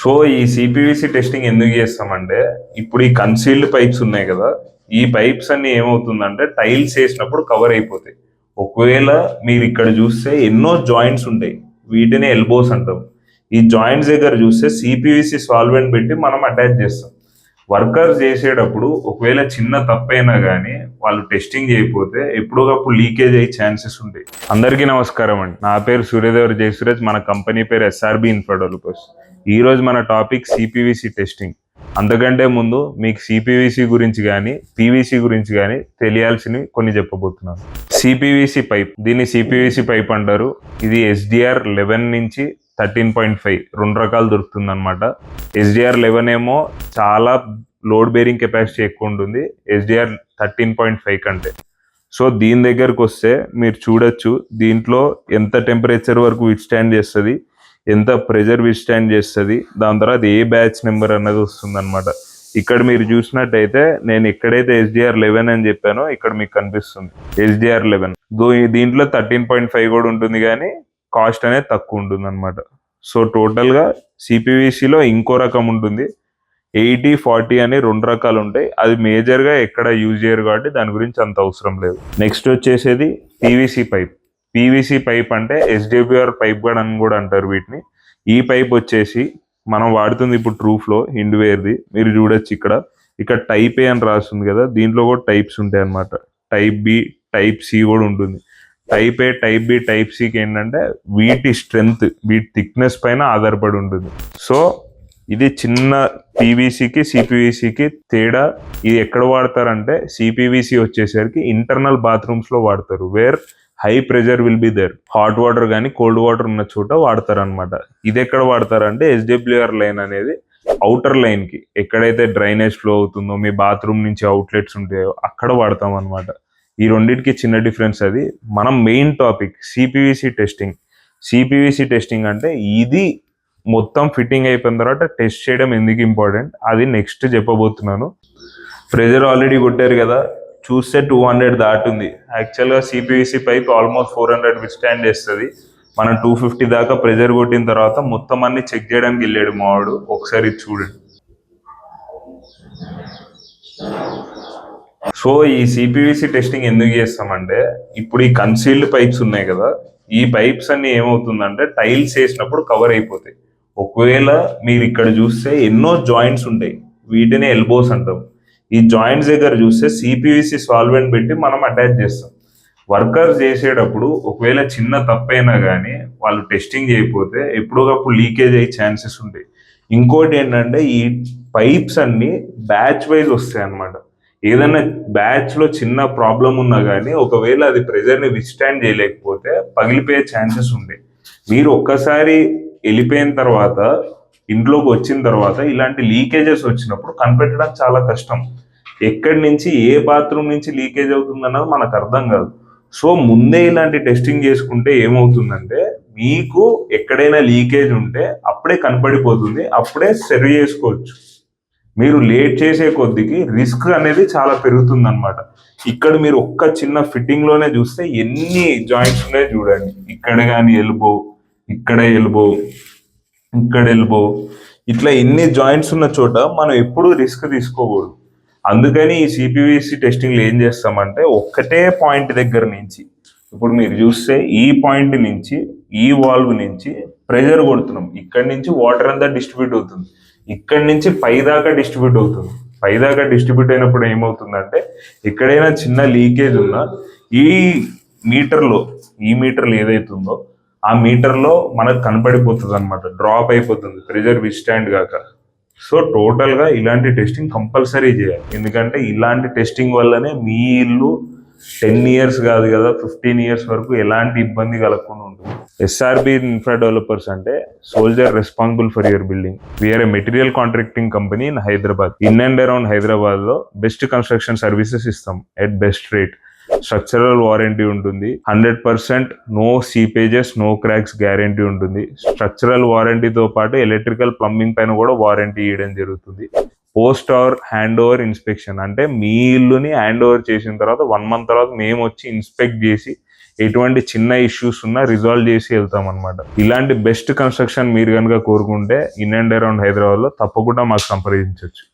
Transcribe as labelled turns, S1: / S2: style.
S1: So ఈ CPVC testing ఎందుకు చేస్తామంటే ఇప్పుడు ఈ కన్సీల్డ్ పైప్స్ ఉన్నాయి కదా, ఈ పైప్స్ అన్ని ఏమవుతుందంటే టైల్స్ వేసినప్పుడు కవర్ అయిపోతాయి. ఒకవేళ మీరు ఇక్కడ చూస్తే ఎన్నో జాయింట్స్ ఉంటాయి, వీటిని ఎల్బోస్ అంటాం. ఈ జాయింట్స్ దగ్గర చూస్తే సిపివిసి సాల్వెంట్ పెట్టి మనం అటాచ్ చేస్తాం. వర్కర్స్ చేసేటప్పుడు ఒకవేళ చిన్న తప్పైనా కానీ వాళ్ళు టెస్టింగ్ చేయకపోతే ఎప్పుడోకప్పుడు లీకేజ్ అయ్యే ఛాన్సెస్ ఉంటాయి. అందరికీ నమస్కారం అండి, నా పేరు సూర్యదేవర్ జయసూరజ్, మన కంపెనీ పేరు ఎస్ఆర్బి ఇన్ఫ్రా డెవలపర్స్. ఈ రోజు మన టాపిక్ సిపివిసి టెస్టింగ్. అంతకంటే ముందు మీకు సిపివిసి గురించి కానీ పీవీసీ గురించి కానీ తెలియాల్సినవి కొన్ని చెప్పబోతున్నాను. సిపివిసి పైప్, దీన్ని సిపివిసి పైప్ అంటారు. ఇది ఎస్డిఆర్ 11 నుంచి 13.5 రెండు రకాలు దొరుకుతుంది అనమాట. ఎస్డిఆర్ 11 ఏమో చాలా లోడ్ బేరింగ్ కెపాసిటీ ఎక్కువ ఉంటుంది ఎస్డిఆర్ 13.5 కంటే. సో దీని దగ్గరకు వస్తే మీరు చూడొచ్చు, దీంట్లో ఎంత టెంపరేచర్ వరకు విత్స్టాండ్ చేస్తుంది, ఎంత ప్రెజర్ విత్స్టాండ్ చేస్తుంది, దాని తర్వాత ఏ బ్యాచ్ నెంబర్ అన్నది వస్తుంది అనమాట. ఇక్కడ మీరు చూసినట్టయితే నేను ఎక్కడైతే ఎస్డిఆర్ 11 అని చెప్పానో ఇక్కడ మీకు కనిపిస్తుంది ఎస్డిఆర్ 11. దీంట్లో 13.5 కూడా ఉంటుంది, కానీ కాస్ట్ అనేది తక్కువ ఉంటుంది అనమాట. సో టోటల్గా సిపివిసిలో ఇంకో రకం ఉంటుంది, 80-40 అని రెండు రకాలు ఉంటాయి. అది మేజర్గా ఎక్కడ యూజ్ చేయరు కాబట్టి దాని గురించి అంత అవసరం లేదు. నెక్స్ట్ వచ్చేసేది పీవీసీ పైప్. పీవీసీ పైప్ అంటే ఎస్డబ్ల్యూఆర్ పైప్ గార్డ్ అని కూడా అంటారు వీటిని. ఈ పైప్ వచ్చేసి మనం వాడుతుంది ఇప్పుడు ట్రూఫ్లో హిండ్వేర్ది. మీరు చూడొచ్చు ఇక్కడ టైప్ ఏ అని రాస్తుంది కదా, దీంట్లో కూడా టైప్స్ ఉంటాయి అన్నమాట. టైప్ బి, టైప్ సి కూడా ఉంటుంది. టైప్ ఏ, టైప్ బి, టైప్ సికి ఏంటంటే వీటి స్ట్రెంగ్త్, వీటి థిక్నెస్ పైన ఆధారపడి ఉంటుంది. సో ఇది చిన్న పీవీసీకి సిపివిసికి తేడా. ఇది ఎక్కడ వాడతారంటే సిపివిసి వచ్చేసరికి ఇంటర్నల్ బాత్రూమ్స్ లో వాడతారు, where high pressure will be there. Hot water కానీ కోల్డ్ వాటర్ ఉన్న చోట వాడతారు అనమాట. ఇది ఎక్కడ వాడతారంటే ఎస్డబ్ల్యూఆర్ లైన్ అనేది అవుటర్ లైన్ కి, ఎక్కడైతే డ్రైనేజ్ ఫ్లో అవుతుందో, మీ బాత్రూమ్ నుంచి అవుట్లెట్స్ ఉంటాయో అక్కడ వాడతాం అనమాట. ఈ రెండింటికి చిన్న డిఫరెన్స్ అది. మనం main topic CPVC testing. CPVC testing అంటే ఇది మొత్తం ఫిట్టింగ్ అయిపోయిన తర్వాత టెస్ట్ చేయడం ఎందుకు ఇంపార్టెంట్ అది నెక్స్ట్ చెప్పబోతున్నాను. ప్రెజర్ ఆల్రెడీ కొట్టారు కదా, చూస్తే 200 దాటుంది. యాక్చువల్గా సిపివిసి పైప్ ఆల్మోస్ట్ 400 విత్స్టాండ్ చేస్తుంది. మనం 250 దాకా ప్రెజర్ కొట్టిన తర్వాత మొత్తం అన్ని చెక్ చేయడానికి వెళ్ళాడు మావాడు. ఒకసారి చూడండి. సో ఈ సిపివిసి టెస్టింగ్ ఎందుకు చేస్తామంటే ఇప్పుడు ఈ కన్సీల్డ్ పైప్స్ ఉన్నాయి కదా, ఈ పైప్స్ అన్ని ఏమవుతుందంటే టైల్స్ వేసినప్పుడు కవర్ అయిపోతాయి. ఒకవేళ మీరు ఇక్కడ చూస్తే ఎన్నో జాయింట్స్ ఉంటాయి, వీటిని ఎల్బోస్ అంటాం. ఈ జాయింట్స్ దగ్గర చూస్తే సిపివిసి సాల్వెంట్ పెట్టి మనం అటాచ్ చేస్తాం. వర్కర్స్ చేసేటప్పుడు ఒకవేళ చిన్న తప్పైనా కానీ వాళ్ళు టెస్టింగ్ చేయకపోతే ఎప్పుడోకప్పుడు లీకేజ్ అయ్యే ఛాన్సెస్ ఉంటాయి. ఇంకోటి ఏంటంటే ఈ పైప్స్ అన్ని బ్యాచ్ వైజ్ వస్తాయి అన్నమాట. ఏదైనా బ్యాచ్ లో చిన్న ప్రాబ్లం ఉన్నా కానీ ఒకవేళ అది ప్రెజర్ ని విత్స్టాండ్ చేయలేకపోతే పగిలిపోయే ఛాన్సెస్ ఉంటాయి. మీరు ఒక్కసారి వెళ్ళిపోయిన తర్వాత ఇంట్లోకి వచ్చిన తర్వాత ఇలాంటి లీకేజెస్ వచ్చినప్పుడు కనిపెట్టడం చాలా కష్టం. ఎక్కడి నుంచి ఏ బాత్రూమ్ నుంచి లీకేజ్ అవుతుందన్నది మనకు అర్థం కాదు. సో ముందే ఇలాంటి టెస్టింగ్ చేసుకుంటే ఏమవుతుందంటే మీకు ఎక్కడైనా లీకేజ్ ఉంటే అప్పుడే కనపడిపోతుంది, అప్పుడే సరి చేసుకోవచ్చు. మీరు లేట్ చేసే కొద్దికి రిస్క్ అనేది చాలా పెరుగుతుంది అనమాట. ఇక్కడ మీరు ఒక్క చిన్న ఫిట్టింగ్ లోనే చూస్తే ఎన్ని జాయింట్స్ ఉన్నాయో చూడండి. ఇక్కడ కానీ ఎల్బో, ఇక్కడ ఎల్బో, ఇక్కడ ఎల్బో, ఇట్లా ఎన్ని జాయింట్స్ ఉన్న చోట మనం ఎప్పుడూ రిస్క్ తీసుకోకూడదు. అందుకని ఈ సిపివిసి టెస్టింగ్లో ఏం చేస్తామంటే ఒక్కటే పాయింట్ దగ్గర నుంచి, ఇప్పుడు మీరు చూస్తే ఈ పాయింట్ నుంచి ఈ వాల్వ్ నుంచి ప్రెజర్ కొడుతున్నాం. ఇక్కడ నుంచి వాటర్ అంతా డిస్ట్రిబ్యూట్ అవుతుంది, ఇక్కడ నుంచి పై దాకా డిస్ట్రిబ్యూట్ అవుతుంది. పై దాకా డిస్ట్రిబ్యూట్ అయినప్పుడు ఏమవుతుందంటే ఎక్కడైనా చిన్న లీకేజ్ ఉన్నా ఈ మీటర్లో ఏదైతుందో ఆ మీటర్లో మనకు కనపడిపోతుంది అనమాట, డ్రాప్ అయిపోతుంది ప్రెజర్ విత్స్టాండ్ కాక. సో టోటల్గా ఇలాంటి టెస్టింగ్ కంపల్సరీ చేయాలి. ఎందుకంటే ఇలాంటి టెస్టింగ్ వల్లనే మీ ఇల్లు 10 years కాదు కదా 15 years వరకు ఎలాంటి ఇబ్బంది కలగకుండా ఉంటుంది. ఎస్ఆర్బి ఇన్ఫ్రా డెవలపర్స్ అంటే solely responsible for your building. We're a material contracting company in Hyderabad. In and around Hyderabad లో బెస్ట్ కన్స్ట్రక్షన్ సర్వీసెస్ ఇస్తాం at best rate. Structural warranty ఉంటుంది, 100% no seepages, no cracks guarantee ఉంటుంది. స్ట్రక్చరల్ వారంటీతో పాటు electrical plumbing పైన కూడా warranty ఇవ్వడం జరుగుతుంది. Post or hand over inspection అంటే మీ ఇల్లుని హ్యాండ్ ఓవర్ చేసిన తర్వాత 1 month తర్వాత మేము వచ్చి ఇన్స్పెక్ట్ చేసి ఎటువంటి చిన్న ఇష్యూస్ ఉన్నా రిజాల్వ్ చేసి వెళ్తాం అనమాట. ఇలాంటి బెస్ట్ కన్స్ట్రక్షన్ మీరు కనుక కోరుకుంటే ఇన్ అండ్ అరౌండ్ హైదరాబాద్ లో తప్పకుండా మాకు సంప్రదించవచ్చు.